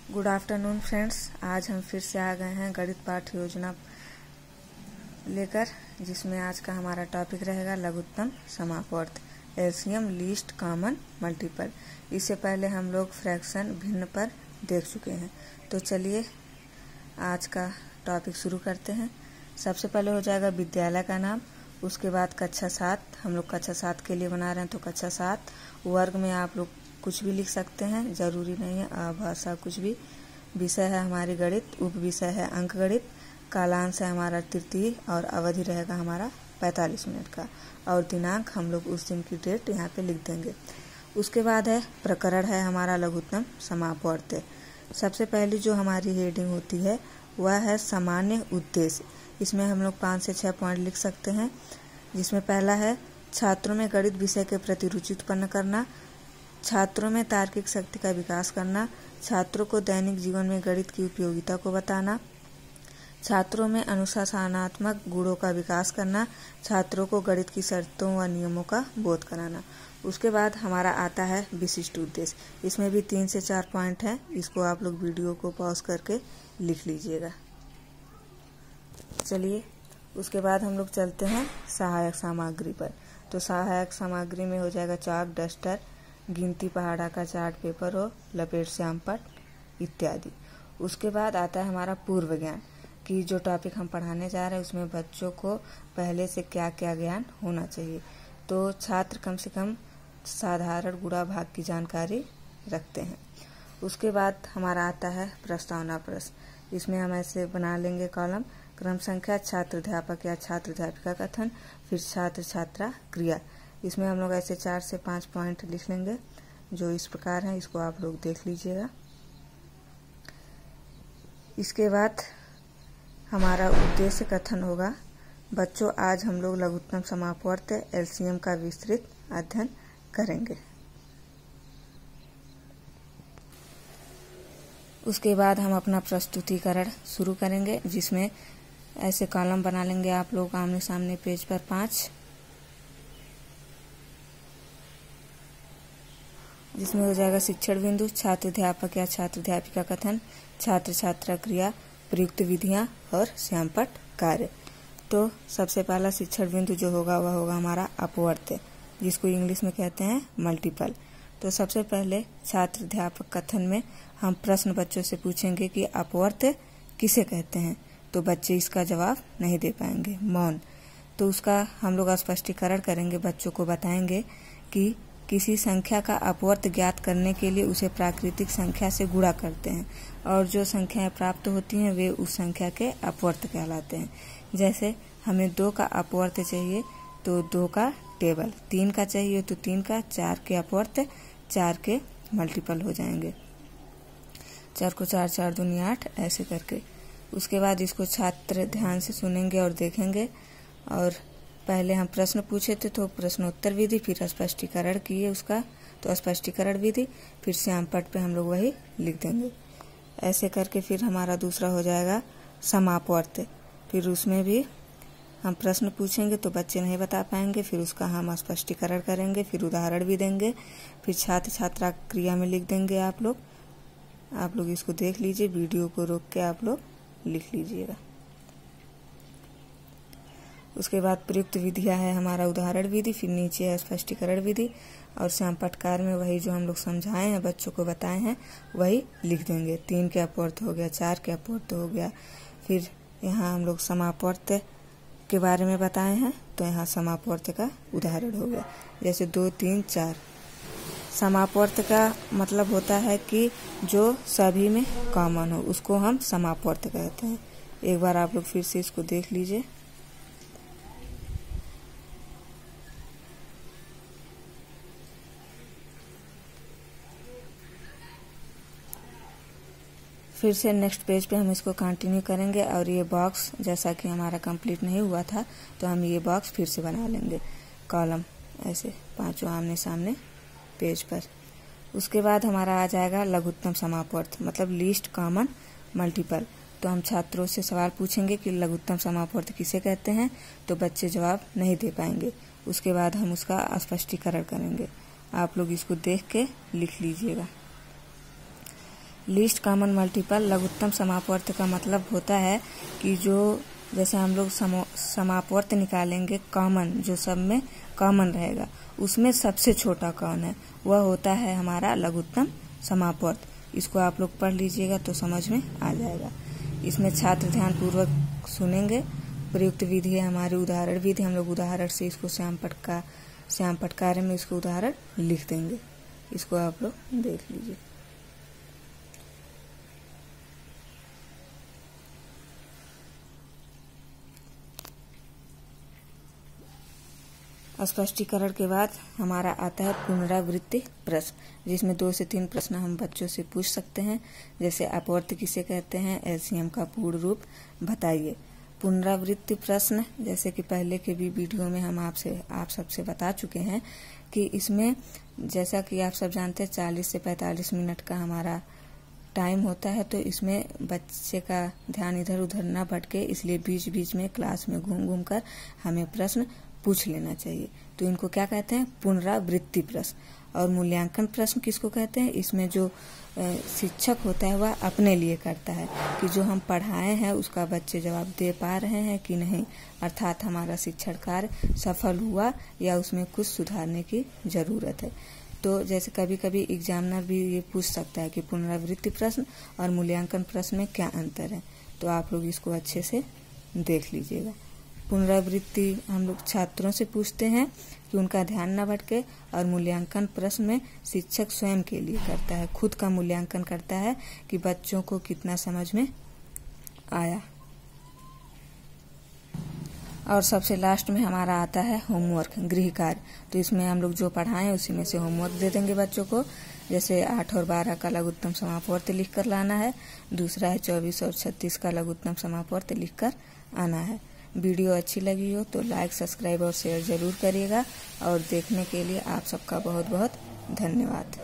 Good afternoon friends. आज हम फिर से आ गए हैं गणित पाठ योजना लेकर, जिसमें आज का हमारा टॉपिक रहेगा लघुत्तम समापवर्त, एलसीएम, लीस्ट कॉमन मल्टीपल। इससे पहले हम लोग फ्रैक्शन भिन्न पर देख चुके हैं, तो चलिए आज का टॉपिक शुरू करते हैं। सबसे पहले हो जाएगा विद्यालय का नाम, उसके बाद कक्षा 7। हम लोग कक्षा 7 के लिए बना रहे हैं, तो कक्षा 7 वर्ग में आप लोग कुछ भी लिख सकते हैं, जरूरी नहीं है भाषा कुछ भी। विषय है हमारी गणित, उप विषय है अंक गणित, कालांश है हमारा तृतीय और अवधि रहेगा हमारा 45 मिनट का, और दिनांक हम लोग उस दिन की डेट यहाँ पे लिख देंगे। उसके बाद है प्रकरण है हमारा लघुत्तम समापवर्त। सबसे पहली जो हमारी हेडिंग होती है वह है सामान्य उद्देश्य। इसमें हम लोग 5 से 6 पॉइंट लिख सकते हैं, जिसमें पहला है छात्रों में गणित विषय के प्रति रुचि उत्पन्न करना, छात्रों में तार्किक शक्ति का विकास करना, छात्रों को दैनिक जीवन में गणित की उपयोगिता को बताना, छात्रों में अनुशासनात्मक गुणों का विकास करना, छात्रों को गणित की शर्तों व नियमों का बोध कराना। उसके बाद हमारा आता है विशिष्ट उद्देश्य। इसमें भी 3 से 4 पॉइंट हैं, इसको आप लोग वीडियो को पॉज करके लिख लीजिएगा। चलिए उसके बाद हम लोग चलते हैं सहायक सामग्री पर। तो सहायक सामग्री में हो जाएगा चाक, डस्टर, गिनती, पहाड़ा का चार्ट पेपर हो, लपेट श्यामपट्ट इत्यादि। उसके बाद आता है हमारा पूर्व ज्ञान, कि जो टॉपिक हम पढ़ाने जा रहे हैं उसमें बच्चों को पहले से क्या क्या ज्ञान होना चाहिए। तो छात्र कम से कम साधारण गुणा भाग की जानकारी रखते हैं। उसके बाद हमारा आता है प्रस्तावना प्रश्न। इसमें हम ऐसे बना लेंगे कॉलम, क्रम संख्या, छात्र अध्यापक या छात्र अध्यापिका कथन, फिर छात्र छात्रा क्रिया। इसमें हम लोग ऐसे 4 से 5 पॉइंट लिख लेंगे जो इस प्रकार हैं, इसको आप लोग देख लीजिएगा। इसके बाद हमारा उद्देश्य कथन होगा, बच्चों आज हम लोग लघुत्तम समापवर्त एलसीएम का विस्तृत अध्ययन करेंगे। उसके बाद हम अपना प्रस्तुतिकरण शुरू करेंगे, जिसमें ऐसे कॉलम बना लेंगे आप लोग आमने सामने पेज पर 5, जिसमें हो जाएगा शिक्षण बिंदु, छात्र अध्यापक या छात्र अध्यापिका कथन, छात्र छात्रा क्रिया, प्रयुक्त विधियां और श्यामपट्ट कार्य। तो सबसे पहला शिक्षण बिंदु जो होगा वह होगा हमारा अपवर्त, जिसको इंग्लिश में कहते हैं मल्टीपल। तो सबसे पहले छात्र अध्यापक कथन में हम प्रश्न बच्चों से पूछेंगे कि अपवर्त किसे कहते हैं, तो बच्चे इसका जवाब नहीं दे पाएंगे, मौन। तो उसका हम लोग स्पष्टीकरण करेंगे, बच्चों को बताएंगे कि किसी संख्या का अपवर्त ज्ञात करने के लिए उसे प्राकृतिक संख्या से गुणा करते हैं, और जो संख्याएं प्राप्त होती हैं वे उस संख्या के अपवर्त कहलाते हैं। जैसे हमें 2 का अपवर्त चाहिए तो 2 का टेबल, 3 का चाहिए तो 3 का, 4 के अपवर्त 4 के मल्टीपल हो जाएंगे, 4 को 4, 4 दूनी 8, ऐसे करके। उसके बाद इसको छात्र ध्यान से सुनेंगे और देखेंगे। और पहले हम प्रश्न पूछे थे तो प्रश्नोत्तर विधि, फिर स्पष्टीकरण किए उसका तो स्पष्टीकरण विधि, फिर श्यामपट्ट पे हम लोग वही लिख देंगे। ऐसे करके फिर हमारा दूसरा हो जाएगा समापवर्त। फिर उसमें भी हम प्रश्न पूछेंगे तो बच्चे नहीं बता पाएंगे, फिर उसका हम स्पष्टीकरण करेंगे, फिर उदाहरण भी देंगे, फिर छात्र छात्रा क्रिया में लिख देंगे। आप लोग इसको देख लीजिए, वीडियो को रोक के आप लोग लिख लीजिएगा। उसके बाद प्रयुक्त विधियां है हमारा उदाहरण विधि, फिर नीचे है स्पष्टीकरण विधि, और श्यामपट्ट कार्य में वही जो हम लोग समझाए हैं, बच्चों को बताए हैं, वही लिख देंगे। 3 के अपवर्त हो गया, 4 के अपवर्त हो गया। फिर यहाँ हम लोग समापवर्त के बारे में बताए हैं, तो यहाँ समापवर्त का उदाहरण हो गया, जैसे 2, 3, 4। समापवर्त का मतलब होता है कि जो सभी में कॉमन हो, उसको हम समापवर्त कहते हैं। एक बार आप लोग फिर से इसको देख लीजिए। फिर से नेक्स्ट पेज पे हम इसको कंटिन्यू करेंगे, और ये बॉक्स जैसा कि हमारा कंप्लीट नहीं हुआ था तो हम ये बॉक्स फिर से बना लेंगे, कॉलम ऐसे 5 आमने सामने पेज पर। उसके बाद हमारा आ जाएगा लघुत्तम समापवर्त, मतलब लीस्ट कॉमन मल्टीपल। तो हम छात्रों से सवाल पूछेंगे कि लघुत्तम समापवर्त किसे कहते हैं, तो बच्चे जवाब नहीं दे पाएंगे। उसके बाद हम उसका स्पष्टीकरण करेंगे, आप लोग इसको देख के लिख लीजिएगा। लीस्ट कॉमन मल्टीपल लघुत्तम समापवर्त का मतलब होता है कि जो जैसे हम लोग समापवर्त निकालेंगे कॉमन, जो सब में कॉमन रहेगा, उसमें सबसे छोटा कौन है, वह होता है हमारा लघुत्तम समापवर्त। इसको आप लोग पढ़ लीजिएगा तो समझ में आ जाएगा। इसमें छात्र ध्यान पूर्वक सुनेंगे। प्रयुक्त विधि है हमारी उदाहरण विधि, हम लोग उदाहरण से इसको श्यामपट्ट कार्य में इसको उदाहरण लिख देंगे। इसको आप लोग देख लीजिए। स्पष्टीकरण के बाद हमारा आता है पुनरावृत्ति प्रश्न, जिसमें 2 से 3 प्रश्न हम बच्चों से पूछ सकते हैं। जैसे अपवर्त किसे कहते हैं, एलसीएम का पूर्ण रूप बताइए। पुनरावृत्ति प्रश्न जैसे कि पहले के भी वीडियो में हम आप सबसे बता चुके हैं कि इसमें जैसा कि आप सब जानते हैं 40 से 45 मिनट का हमारा टाइम होता है, तो इसमें बच्चे का ध्यान इधर उधर न भटके, इसलिए बीच बीच में क्लास में घूम घूम कर हमें प्रश्न पूछ लेना चाहिए। तो इनको क्या कहते हैं, पुनरावृत्ति प्रश्न। और मूल्यांकन प्रश्न किसको कहते हैं, इसमें जो शिक्षक होता है वह अपने लिए करता है कि जो हम पढ़ाए हैं उसका बच्चे जवाब दे पा रहे हैं कि नहीं, अर्थात हमारा शिक्षण कार्य सफल हुआ या उसमें कुछ सुधारने की जरूरत है। तो जैसे कभी कभी एग्जामिनर भी ये पूछ सकता है कि पुनरावृत्ति प्रश्न और मूल्यांकन प्रश्न में क्या अंतर है, तो आप लोग इसको अच्छे से देख लीजिएगा। पुनरावृत्ति हम लोग छात्रों से पूछते हैं कि उनका ध्यान न भटके, और मूल्यांकन प्रश्न में शिक्षक स्वयं के लिए करता है, खुद का मूल्यांकन करता है कि बच्चों को कितना समझ में आया। और सबसे लास्ट में हमारा आता है होमवर्क, गृह कार्य। तो इसमें हम लोग जो पढ़ाएं उसी में से होमवर्क दे देंगे बच्चों को। जैसे 8 और 12 का लघुत्तम समापवर्त लिख कर लाना है, दूसरा है 24 और 36 का लघुत्तम समापवर्त लिख कर आना है। वीडियो अच्छी लगी हो तो लाइक, सब्सक्राइब और शेयर जरूर करिएगा, और देखने के लिए आप सबका बहुत बहुत धन्यवाद।